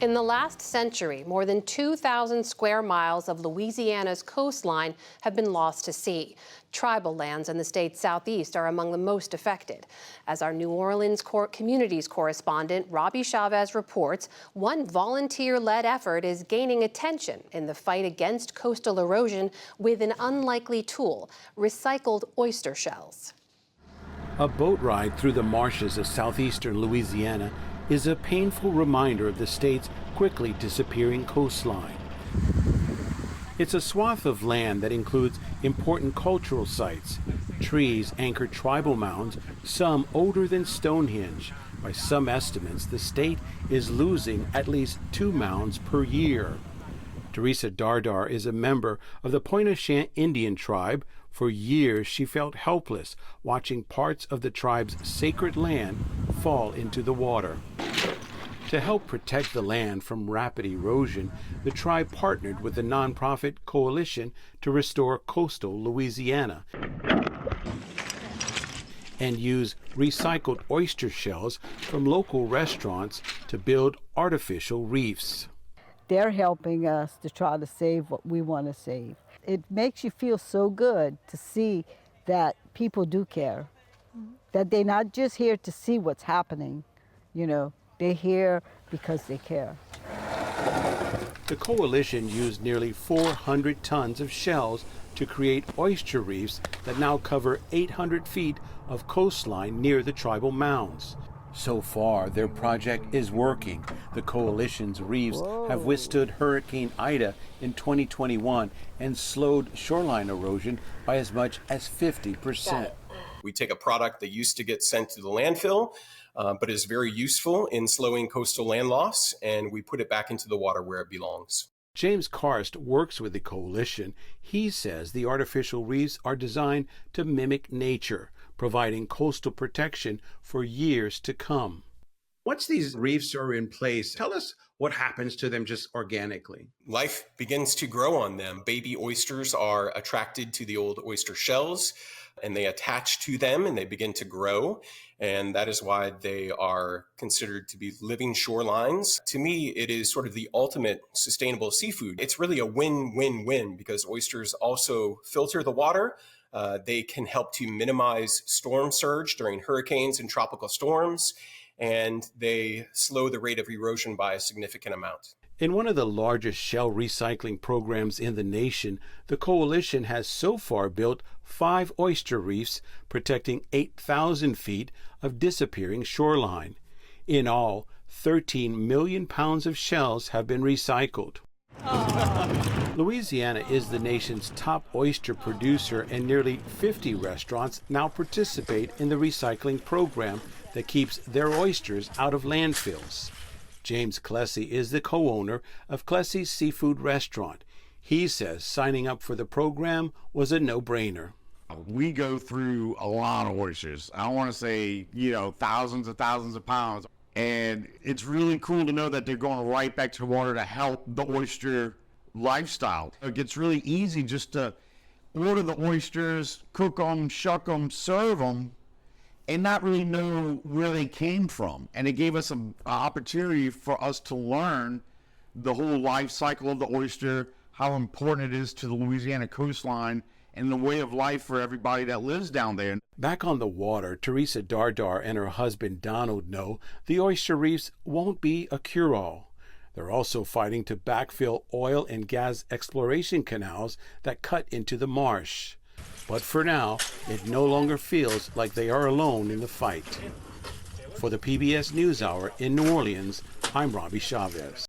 In the last century, more than 2,000 square miles of Louisiana's coastline have been lost to sea. Tribal lands in the state's southeast are among the most affected. As our New Orleans communities correspondent Robbie Chavez reports, one volunteer-led effort is gaining attention in the fight against coastal erosion with an unlikely tool: recycled oyster shells. A boat ride through the marshes of southeastern Louisiana is a painful reminder of the state's quickly disappearing coastline. It's a swath of land that includes important cultural sites. Trees anchor tribal mounds, some older than Stonehenge. By some estimates, the state is losing at least 2 mounds per year. Teresa Dardar is a member of the Pointe-au-Chien Indian tribe. For years, she felt helpless watching parts of the tribe's sacred land fall into the water. To help protect the land from rapid erosion, the tribe partnered with the nonprofit Coalition to Restore Coastal Louisiana and use recycled oyster shells from local restaurants to build artificial reefs. They're helping us to try to save what we want to save. It makes you feel so good to see that people do care, that they're not just here to see what's happening, they're here because they care. The coalition used nearly 400 tons of shells to create oyster reefs that now cover 800 feet of coastline near the tribal mounds. So far, their project is working. The coalition's reefs have withstood Hurricane Ida in 2021 and slowed shoreline erosion by as much as 50%. We take a product that used to get sent to the landfill, but is very useful in slowing coastal land loss, and we put it back into the water where it belongs. James Karst works with the coalition. He says the artificial reefs are designed to mimic nature, providing coastal protection for years to come. Once these reefs are in place, tell us what happens to them just organically. Life begins to grow on them. Baby oysters are attracted to the old oyster shells, and they attach to them and they begin to grow. And that is why they are considered to be living shorelines. To me, it is sort of the ultimate sustainable seafood. It's really a win-win-win because oysters also filter the water. They can help to minimize storm surge during hurricanes and tropical storms, and they slow the rate of erosion by a significant amount. In one of the largest shell recycling programs in the nation, the coalition has so far built 5 oyster reefs protecting 8,000 feet of disappearing shoreline. In all, 13 million pounds of shells have been recycled. Louisiana is the nation's top oyster producer, and nearly 50 restaurants now participate in the recycling program that keeps their oysters out of landfills. James Clessy is the co-owner of Clessy's Seafood Restaurant. He says signing up for the program was a no-brainer. We go through a lot of oysters. I don't want to say, thousands of pounds. And it's really cool to know that they're going right back to the water to help the oyster lifestyle. It gets really easy just to order the oysters, cook them, shuck them, serve them, and not really know where they came from. And it gave us an opportunity for us to learn the whole life cycle of the oyster, how important it is to the Louisiana coastline, and the way of life for everybody that lives down there. Back on the water, Teresa Dardar and her husband Donald know the oyster reefs won't be a cure-all. They're also fighting to backfill oil and gas exploration canals that cut into the marsh. But for now, it no longer feels like they are alone in the fight. For the PBS NewsHour in New Orleans, I'm Robbie Chavez.